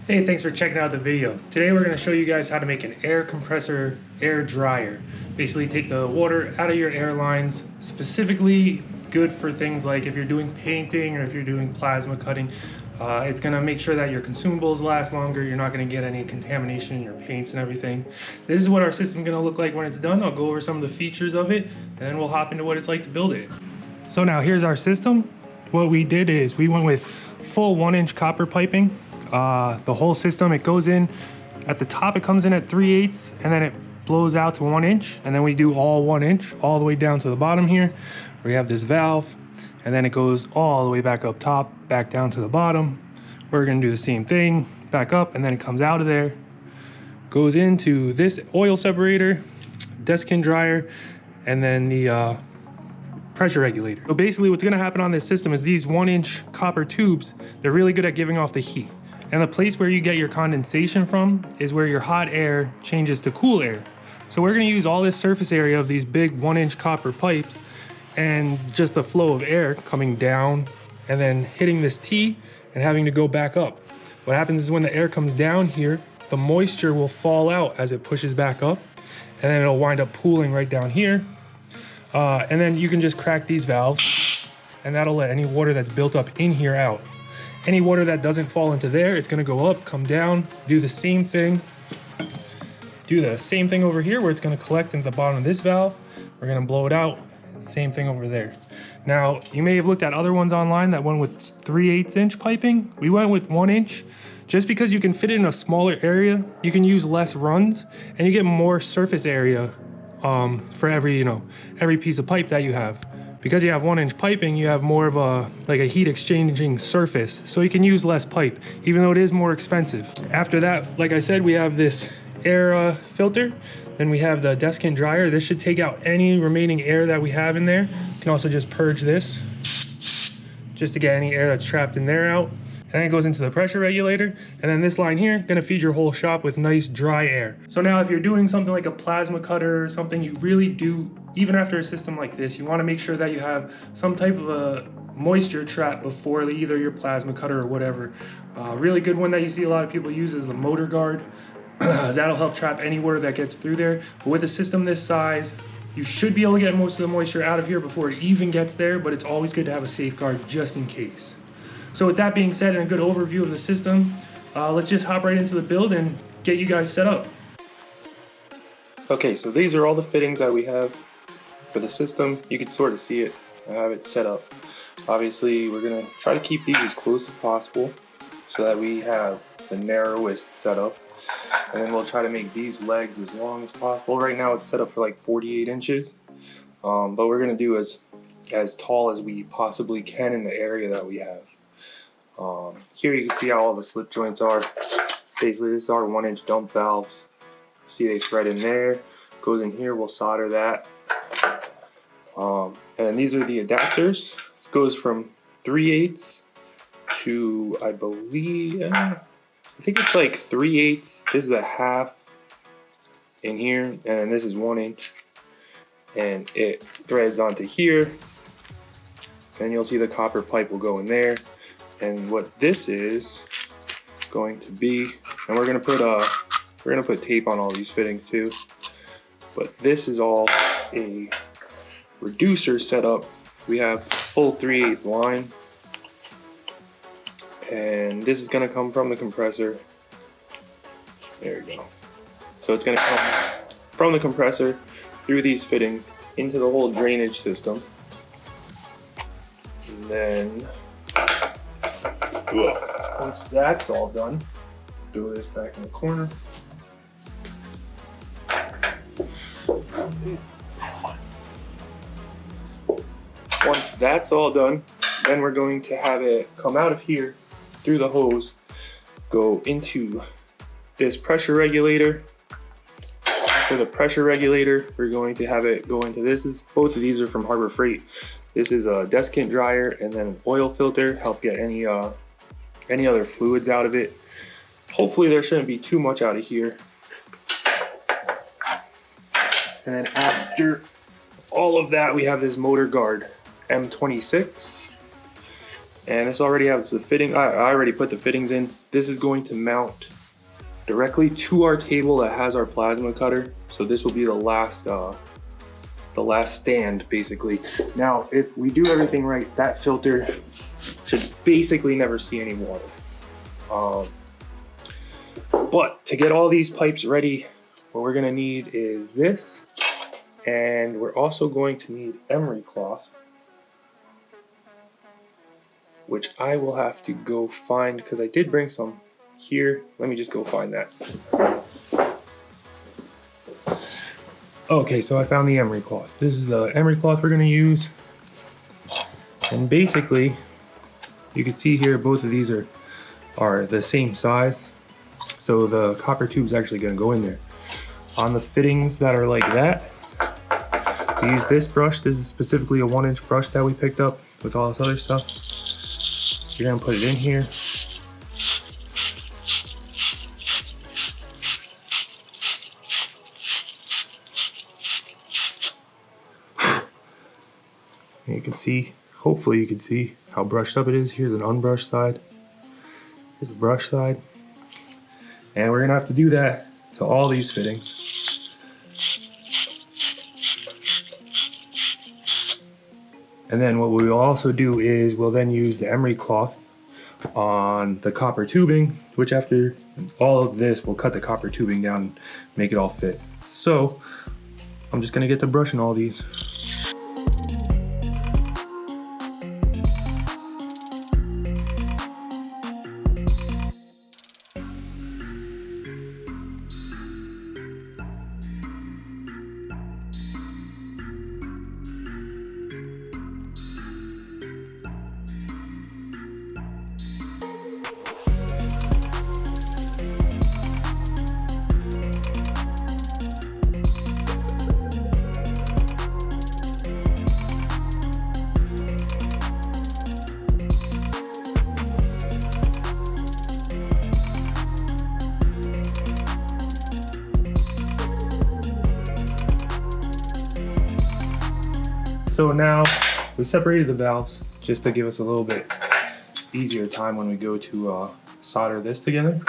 Hey, thanks for checking out the video. Today we're going to show you guys how to make an air compressor air dryer. Basically take the water out of your air lines, specifically good for things like if you're doing painting or if you're doing plasma cutting. It's going to make sure that your consumables last longer. You're not going to get any contamination in your paints and everything. This is what our system is going to look like when it's done. I'll go over some of the features of it and then we'll hop into what it's like to build it. So now here's our system. What we did is we went with full 1-inch copper piping. The whole system, it goes in at the top, it comes in at 3/8 and then it blows out to 1 inch, and then we do all 1 inch all the way down to the bottom here. We have this valve and then it goes all the way back up top, back down to the bottom. We're gonna do the same thing, back up, and then it comes out of there, goes into this oil separator, dessicant dryer, and then the pressure regulator. So basically what's gonna happen on this system is these 1-inch copper tubes, they're really good at giving off the heat. And the place where you get your condensation from is where your hot air changes to cool air. So we're gonna use all this surface area of these big 1-inch copper pipes and just the flow of air coming down and then hitting this T and having to go back up. What happens is when the air comes down here, the moisture will fall out as it pushes back up, and then it'll wind up pooling right down here. And then you can just crack these valves and that'll let any water that's built up in here out. Any water that doesn't fall into there, it's gonna go up, come down, do the same thing. Do the same thing over here where it's gonna collect into the bottom of this valve. We're gonna blow it out, same thing over there. Now, you may have looked at other ones online that went with 3/8 inch piping. We went with 1 inch. Just because you can fit it in a smaller area, you can use less runs and you get more surface area for every piece of pipe that you have. Because you have 1-inch piping, you have more of a heat exchanging surface, so you can use less pipe, even though it is more expensive. After that, like I said, we have this air filter, then we have the dessicant dryer. This should take out any remaining air that we have in there. You can also just purge this, just to get any air that's trapped in there out. And then it goes into the pressure regulator, and then this line here gonna feed your whole shop with nice dry air. So now if you're doing something like a plasma cutter or something, you really do, even after a system like this, you wanna make sure that you have some type of a moisture trap before either your plasma cutter or whatever. Really good one that you see a lot of people use is the motor guard. That'll help trap any water that gets through there. But with a system this size, you should be able to get most of the moisture out of here before it even gets there, but it's always good to have a safeguard just in case. So with that being said and a good overview of the system, let's just hop right into the build and get you guys set up. Okay, so these are all the fittings that we have for the system. You can sort of see it. I have it set up. Obviously, we're gonna try to keep these as close as possible so that we have the narrowest setup. And then we'll try to make these legs as long as possible. Right now it's set up for like 48 inches, but we're gonna do as tall as we possibly can in the area that we have. Here you can see how all the slip joints are. Basically, this is our 1-inch dump valves. See, they thread in there, goes in here, we'll solder that. And these are the adapters. This goes from 3/8 to, I think it's like 3/8. This is a half in here, and then this is 1 inch. And it threads onto here. And you'll see the copper pipe will go in there. And what this is going to be, and we're gonna put tape on all these fittings too. But this is all a reducer setup. We have full 3/8 line, and this is gonna come from the compressor. There we go. So it's gonna come from the compressor through these fittings into the whole drainage system, and then once that's all done, throw this back in the corner. Once that's all done, then we're going to have it come out of here through the hose, go into this pressure regulator. After the pressure regulator, we're going to have it go into both of these are from Harbor Freight. This is a dessicant dryer and then an oil filter, help get any other fluids out of it. Hopefully there shouldn't be too much out of here. And then after all of that, we have this motor guard, M26. And this already has the fitting. I already put the fittings in. This is going to mount directly to our table that has our plasma cutter. So this will be the last stand basically. Now, if we do everything right, that filter should basically never see any water. But to get all these pipes ready, what we're gonna need is this, and we're also going to need emery cloth, which I will have to go find because I did bring some here. Let me just go find that. Okay, so I found the emery cloth. This is the emery cloth we're gonna use. And basically, you can see here, both of these are the same size. So the copper tube is actually gonna go in there. On the fittings that are like that, we use this brush. This is specifically a 1-inch brush that we picked up with all this other stuff. You're gonna put it in here. And you can see, hopefully you can see how brushed up it is. Here's an unbrushed side. Here's a brush side. And we're gonna have to do that to all these fittings. And then what we will also do is we'll then use the emery cloth on the copper tubing, which after all of this, we'll cut the copper tubing down and make it all fit. So I'm just gonna get to brushing all these. So now we separated the valves just to give us a little bit easier time when we go to solder this together.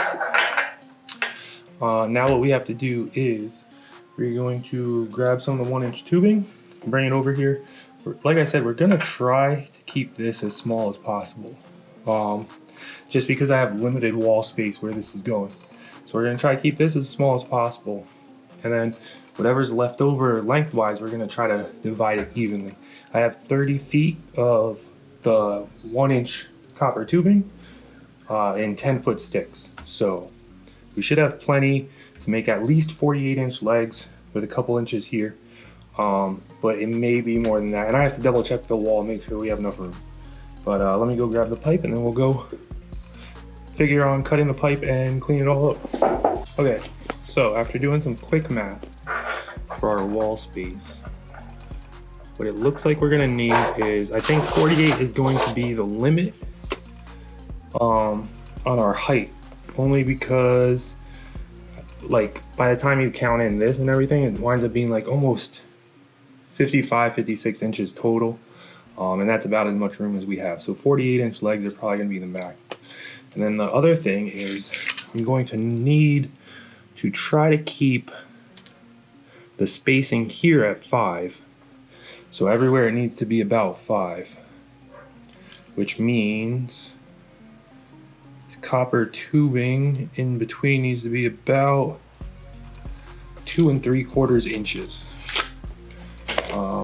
Now what we have to do is we're going to grab some of the 1-inch tubing, bring it over here. Like I said, we're gonna try to keep this as small as possible, just because I have limited wall space where this is going. So we're gonna try to keep this as small as possible, and then whatever's left over lengthwise, we're gonna try to divide it evenly. I have 30 feet of the 1-inch copper tubing in 10-foot sticks. So we should have plenty to make at least 48-inch legs with a couple inches here. But it may be more than that. And I have to double check the wall and make sure we have enough room. But let me go grab the pipe and then we'll go figure on cutting the pipe and clean it all up. Okay, so after doing some quick math for our wall space, what it looks like we're gonna need is, I think 48 is going to be the limit on our height, only because like by the time you count in this and everything, it winds up being like almost 55, 56 inches total. And that's about as much room as we have. So 48-inch legs are probably gonna be the max. And then the other thing is I'm going to need to try to keep the spacing here at 5. So everywhere it needs to be about 5, which means copper tubing in between needs to be about 2 3/4 inches. So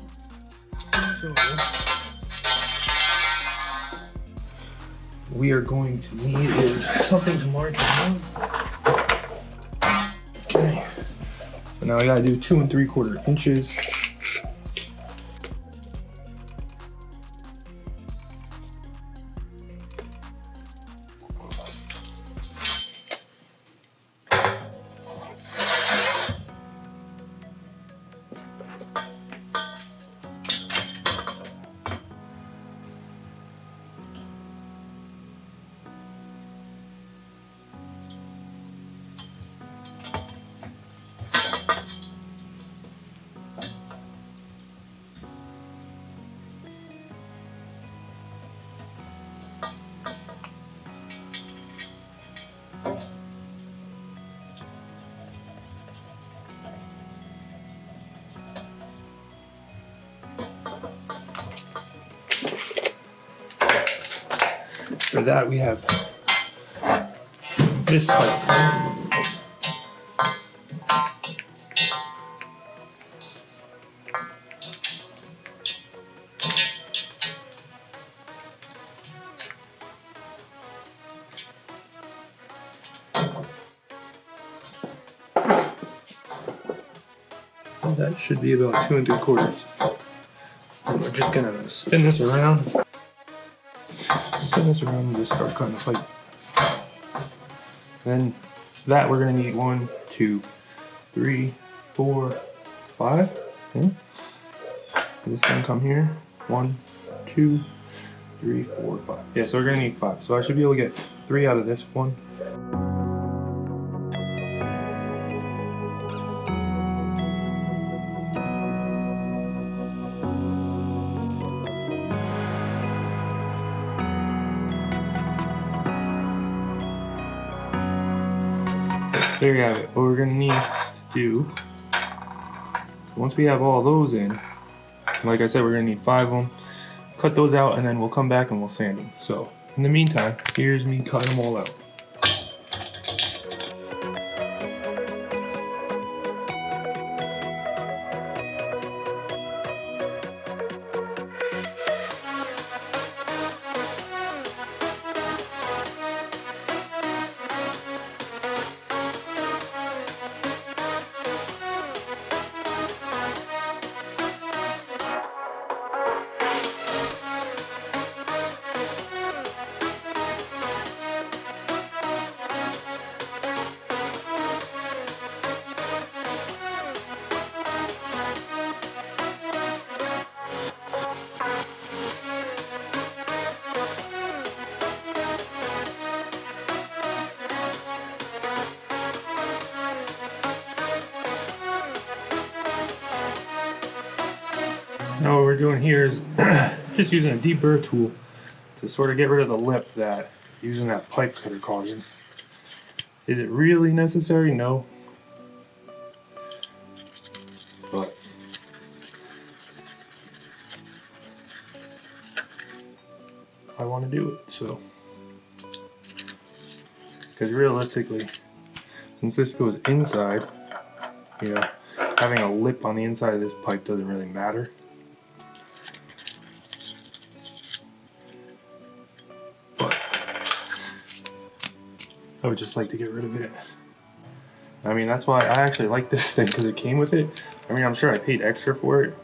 we are going to need is something to mark it out. Okay, so now I gotta do 2 3/4 inches. For that we have this pipe. That should be about 2 3/4. And we're just gonna spin this around. Spin this around and just start cutting the pipe. Then that we're gonna need 1, 2, 3, 4, 5. Okay. This gonna come here. 1, 2, 3, 4, 5. Yeah, so we're gonna need 5. So I should be able to get 3 out of this one. There you have it. What we're gonna need to do, once we have all those in, like I said, we're gonna need 5 of them. Cut those out and then we'll come back and we'll sand them. So in the meantime, here's me cutting them all out. Now what we're doing here is just using a deep burr tool to sort of get rid of the lip that using that pipe cutter causes. Is it really necessary? No. But I want to do it, so. Because realistically, since this goes inside, you know, having a lip on the inside of this pipe doesn't really matter. But I would just like to get rid of it. I mean, that's why I actually like this thing, because it came with it. I mean, I'm sure I paid extra for it.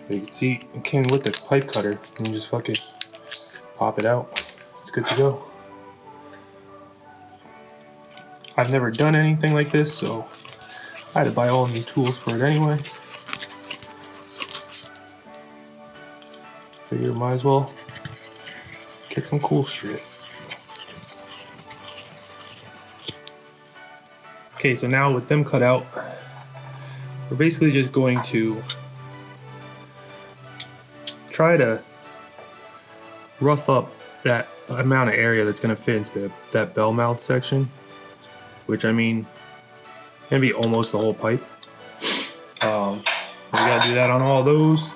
But you can see it came with the pipe cutter, and you just fucking pop it out. It's good to go. I've never done anything like this, so I had to buy all new tools for it anyway. Figure might as well get some cool shit. Okay, so now with them cut out, we're basically just going to try to rough up that amount of area that's going to fit into that bell mouth section, which I mean, gonna be almost the whole pipe. We gotta do that on all those.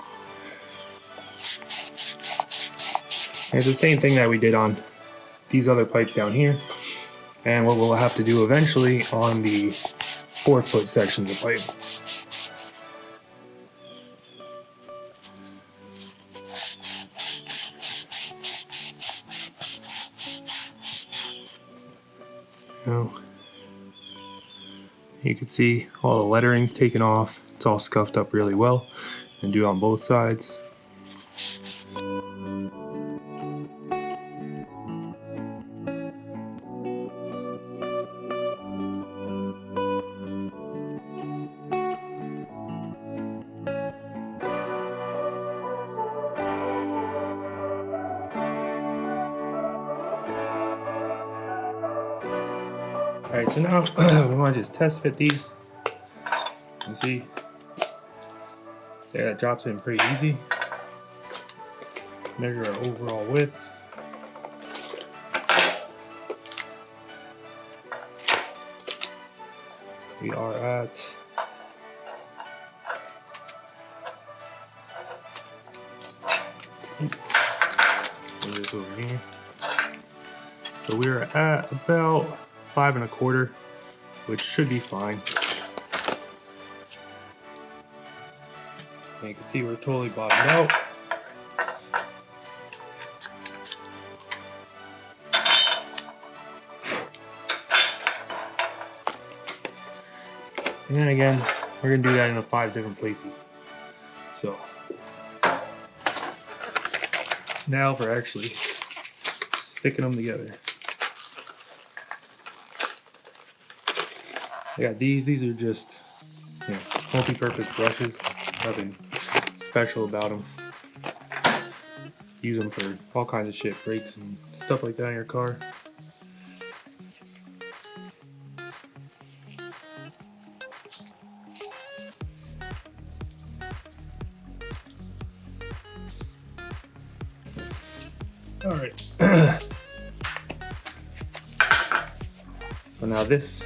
And it's the same thing that we did on these other pipes down here, and what we'll have to do eventually on the 4-foot sections of pipe. Now, you can see all the lettering's taken off. It's all scuffed up really well, and do it on both sides. Alright, so now we want to just test fit these. You see, there, that drops in pretty easy. Measure our overall width. We are at put this over here. So we're at about 5 1/4, which should be fine. And you can see we're totally bottomed out. And then again, we're gonna do that in the 5 different places. So now for actually sticking them together. I got these are just, you know, multi-purpose brushes, nothing special about them. Use them for all kinds of shit, brakes and stuff like that in your car. All right. So now this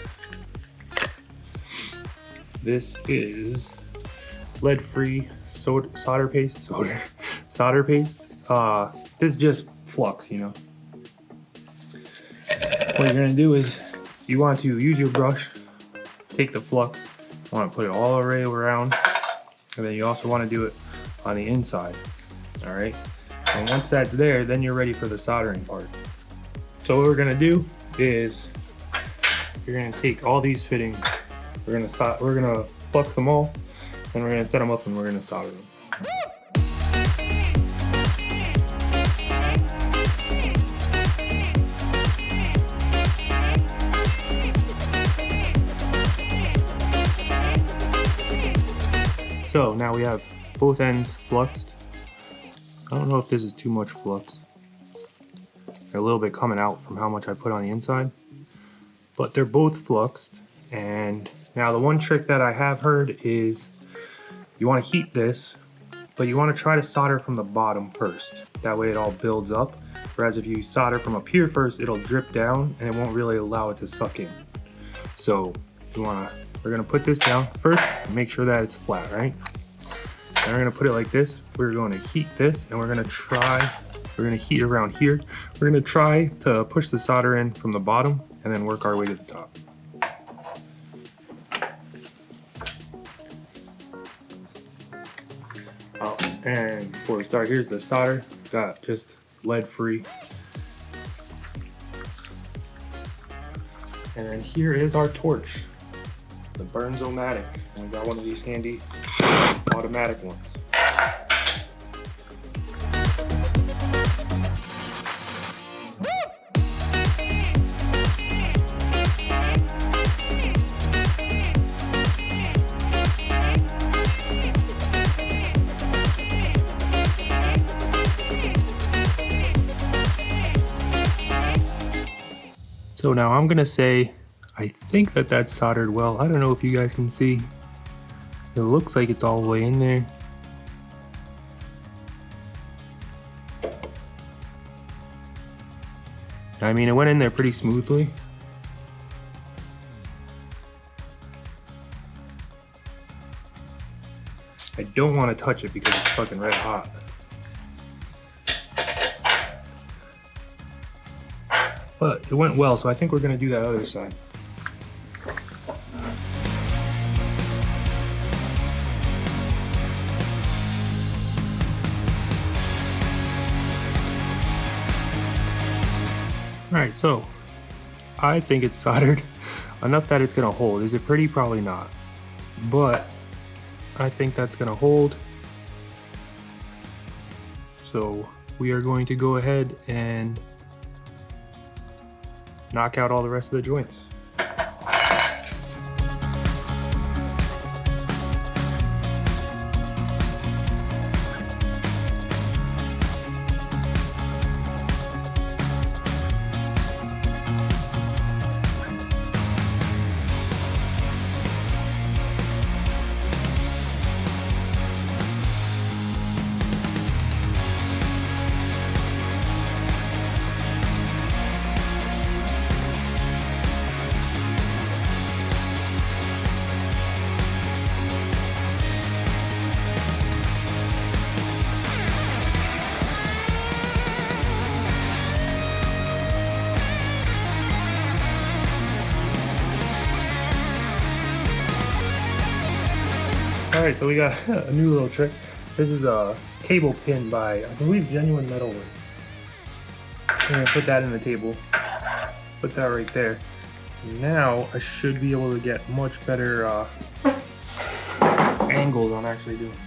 is lead-free solder paste. Solder paste. This is just flux, you know. What you're gonna do is you want to use your brush, take the flux, you want to put it all the way around, and then you also want to do it on the inside. All right. And once that's there, then you're ready for the soldering part. So what we're gonna do is you're gonna take all these fittings, we're gonna flux them all, and we're gonna set them up and we're gonna solder them. So now we have both ends fluxed. I don't know if this is too much flux. They're a little bit coming out from how much I put on the inside. But they're both fluxed. And now the one trick that I have heard is you want to heat this, but you want to try to solder from the bottom first. That way it all builds up. Whereas if you solder from up here first, it'll drip down and it won't really allow it to suck in. So we're gonna put this down first, make sure that it's flat, right? And we're gonna put it like this. We're going to heat this and we're gonna heat around here. We're gonna try to push the solder in from the bottom and then work our way to the top. Oh, and before we start, here's the solder. Got just lead free. And then here is our torch, the Bungs-O-Matic. And we got one of these handy automatic ones. So now I'm gonna say, I think that that's soldered well. I don't know if you guys can see. It looks like it's all the way in there. I mean, it went in there pretty smoothly. I don't want to touch it because it's fucking red hot. But it went well, so I think we're gonna do that other side. Alright, so I think it's soldered enough that it's gonna hold. Is it pretty? Probably not. But I think that's gonna hold. So we are going to go ahead and knock out all the rest of the joints. Alright, so we got a new little trick. This is a table pin by, I believe, Genuine Metalwork. I'm going to put that in the table. Put that right there. Now I should be able to get much better angles on actually doing it.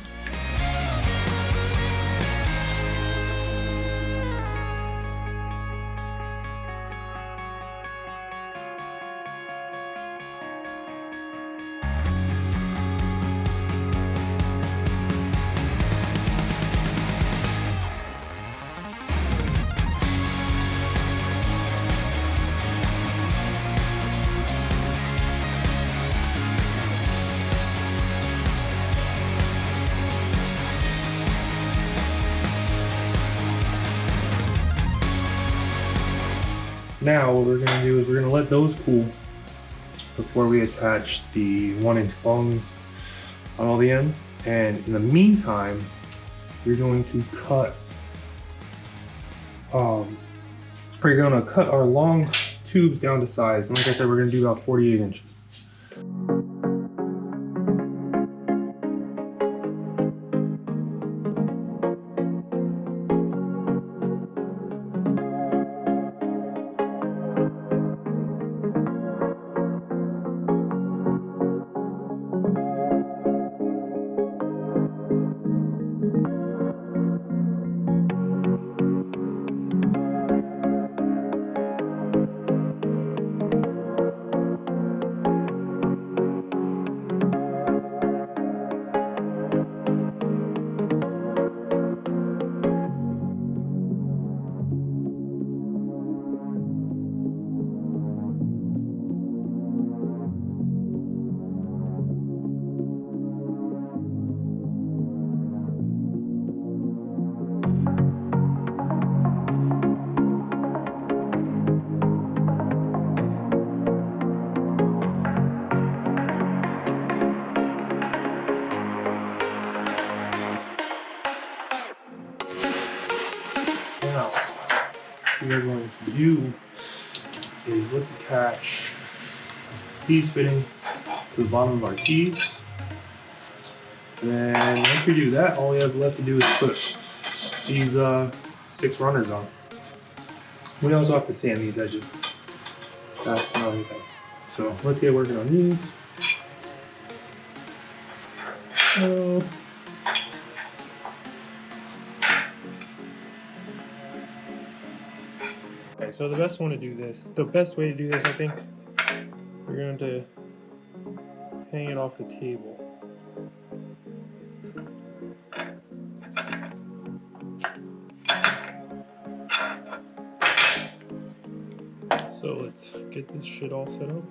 Now what we're going to do is we're going to let those cool before we attach the 1-inch bungs on all the ends. And in the meantime, we're going to cut our long tubes down to size. And like I said, we're going to do about 48 inches. Now, what we're going to do is let's attach these fittings to the bottom of our keys. Then once we do that, all we have left to do is put these 6 runners on. We also have to sand these edges. That's another thing. So let's get working on these. Okay, so the best way to do this, I think, we're going to hang it off the table. So let's get this shit all set up.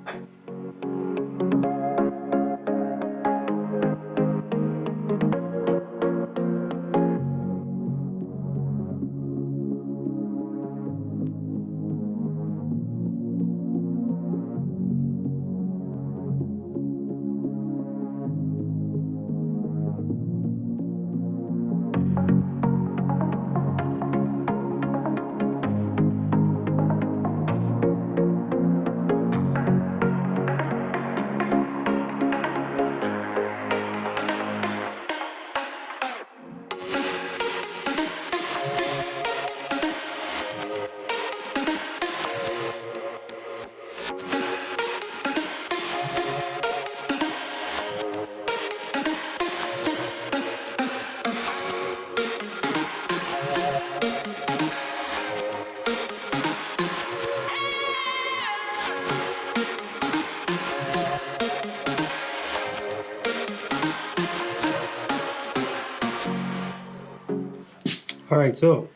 Alright, so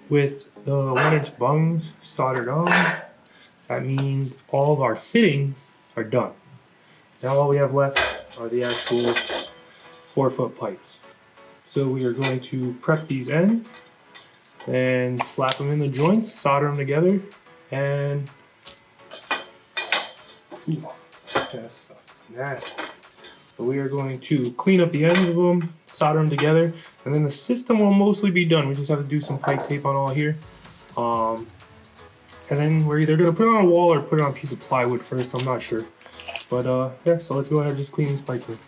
with the 1-inch bungs soldered on, that means all of our fittings are done. Now all we have left are the actual 4-foot pipes. So we are going to prep these ends and slap them in the joints, solder them together, and that stuff's nasty. So we are going to clean up the ends of them, solder them together, and then the system will mostly be done. We just have to do some pipe tape on all here. And then we're either going to put it on a wall or put it on a piece of plywood first, I'm not sure. But yeah, so let's go ahead and just clean this pipe tape.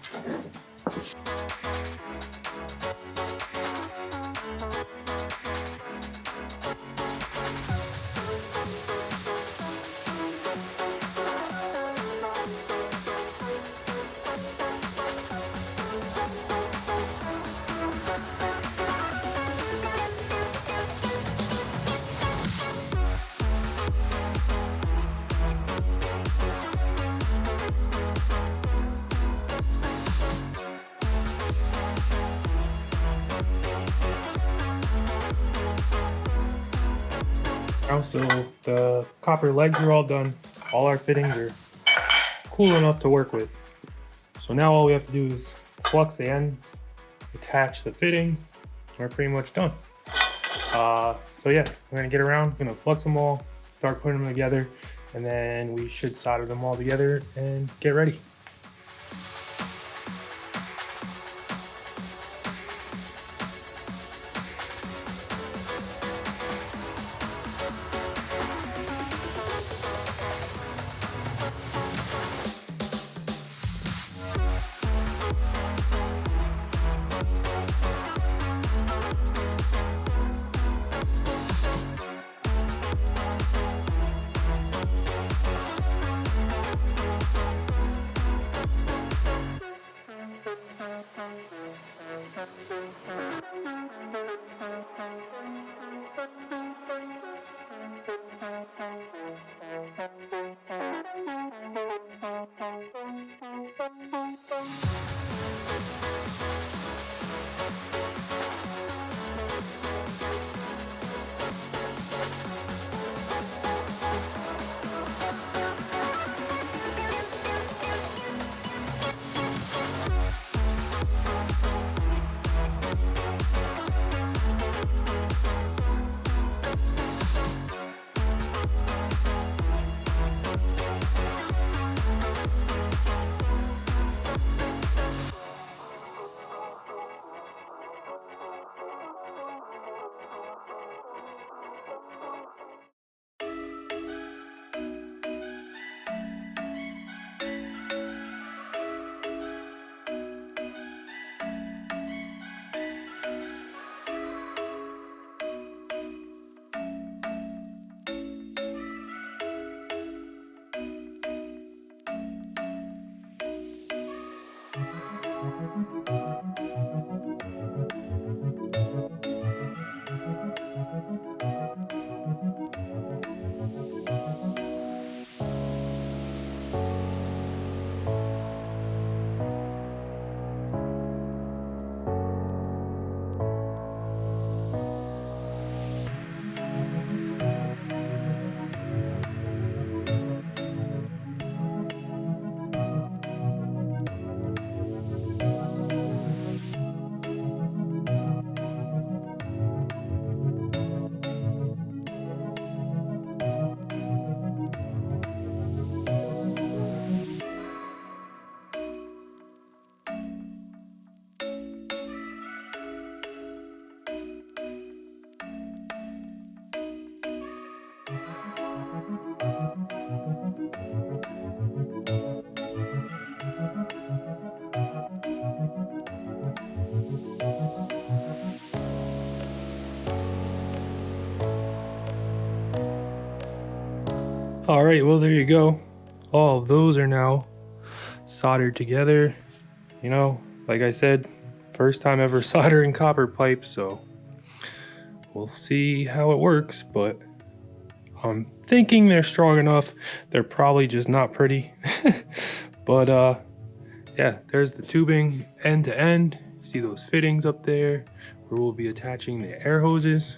Now, so the copper legs are all done. All our fittings are cool enough to work with. So now all we have to do is flux the ends, attach the fittings, and we're pretty much done. So yeah, we're gonna get around, gonna flux them all, start putting them together, and then we should solder them all together and get ready. All right, well, there you go. All of those are now soldered together. You know, like I said, first time ever soldering copper pipe, so we'll see how it works, but I'm thinking they're strong enough. They're probably just not pretty. But yeah, there's the tubing end to end. See those fittings up there where we'll be attaching the air hoses.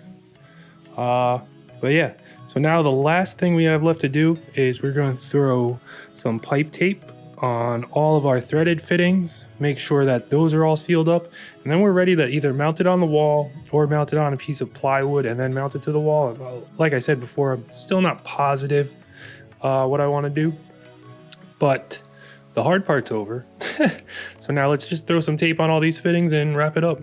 But yeah, so now the last thing we have left to do is we're going to throw some pipe tape on all of our threaded fittings, make sure that those are all sealed up, and then we're ready to either mount it on the wall or mount it on a piece of plywood and then mount it to the wall. Like I said before, I'm still not positive what I want to do, but the hard part's over. So now let's just throw some tape on all these fittings and wrap it up.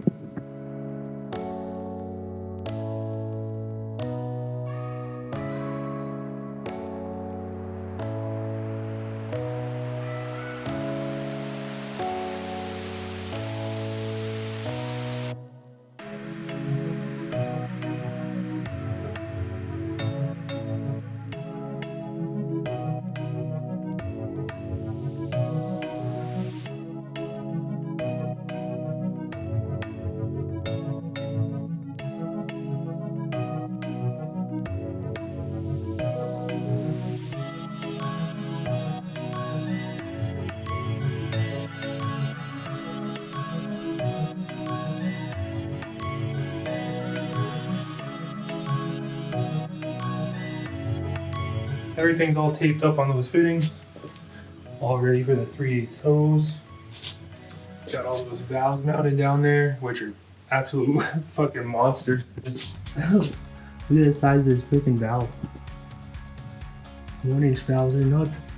everything's all taped up on those fittings. All ready for the 3/8 hose. Got all those valves mounted down there, which are absolute fucking monsters. Look at the size of this freaking valve. 1-inch valves are nuts.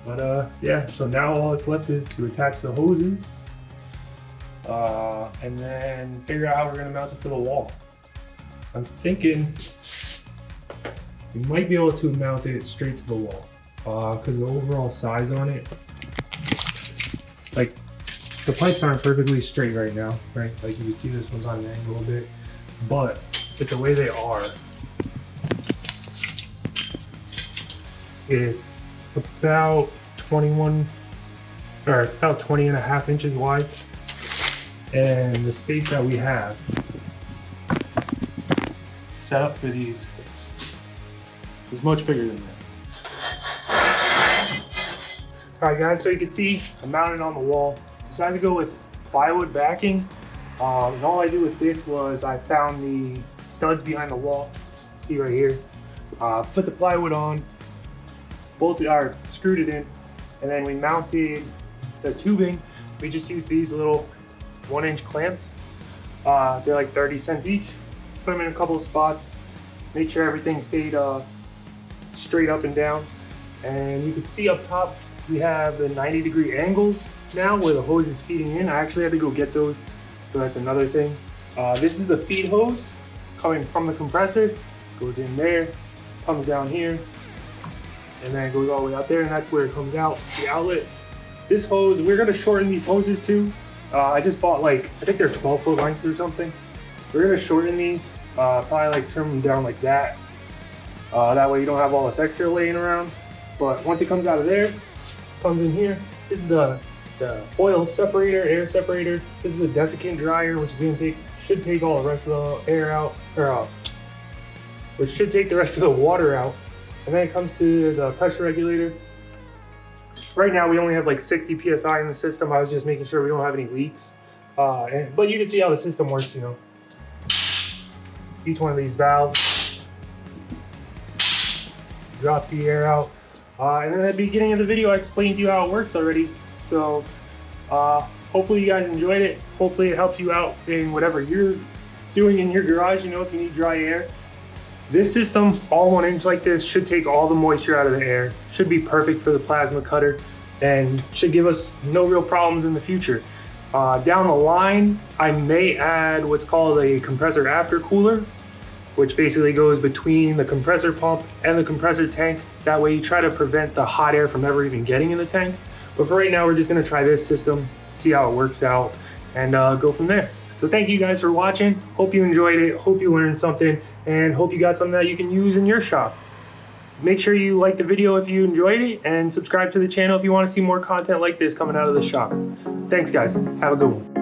But yeah, so now all that's left is to attach the hoses and then figure out how we're gonna mount it to the wall. I'm thinking we might be able to mount it straight to the wall because the overall size on it, like the pipes aren't perfectly straight right now, right? Like you can see this one's on an angle a bit, but with the way they are, it's about 21 or about 20.5 inches wide, and the space that we have set up for these is much bigger than that. Alright guys, so you can see I'm mounted on the wall. Decided to go with plywood backing, and all I did with this was I found the studs behind the wall, see right here, put the plywood on, screwed it in, and then we mounted the tubing. We just used these little 1-inch clamps. They're like 30 cents each. Put them in a couple of spots, make sure everything stayed straight up and down. And you can see up top we have the 90-degree angles now where the hose is feeding in. I actually had to go get those, so that's another thing. This is the feed hose coming from the compressor, goes in there, comes down here, and then it goes all the way out there, and that's where it comes out, the outlet. This hose, we're gonna shorten these hoses too. I just bought like, I think they're 12-foot length or something. We're gonna shorten these, probably like trim them down like that. That way you don't have all this extra laying around. But once it comes out of there, comes in here. This is the oil separator, air separator. This is the dessicant dryer, which is gonna should take all the rest of the air out, or which should take the rest of the water out. And then it comes to the pressure regulator. Right now we only have like 60 PSI in the system. I was just making sure we don't have any leaks. But you can see how the system works, you know. Each one of these valves drops the air out. And then at the beginning of the video, I explained to you how it works already. So hopefully you guys enjoyed it. Hopefully it helps you out in whatever you're doing in your garage, you know, if you need dry air. This system, all 1-inch like this, should take all the moisture out of the air. Should be perfect for the plasma cutter and should give us no real problems in the future. Down the line, I may add what's called a compressor aftercooler, which basically goes between the compressor pump and the compressor tank. That way you try to prevent the hot air from ever even getting in the tank. But for right now, we're just gonna try this system, see how it works out, and go from there. So thank you guys for watching. Hope you enjoyed it. Hope you learned something, and hope you got something that you can use in your shop. Make sure you like the video if you enjoyed it, and subscribe to the channel if you want to see more content like this coming out of the shop. Thanks guys, have a good one.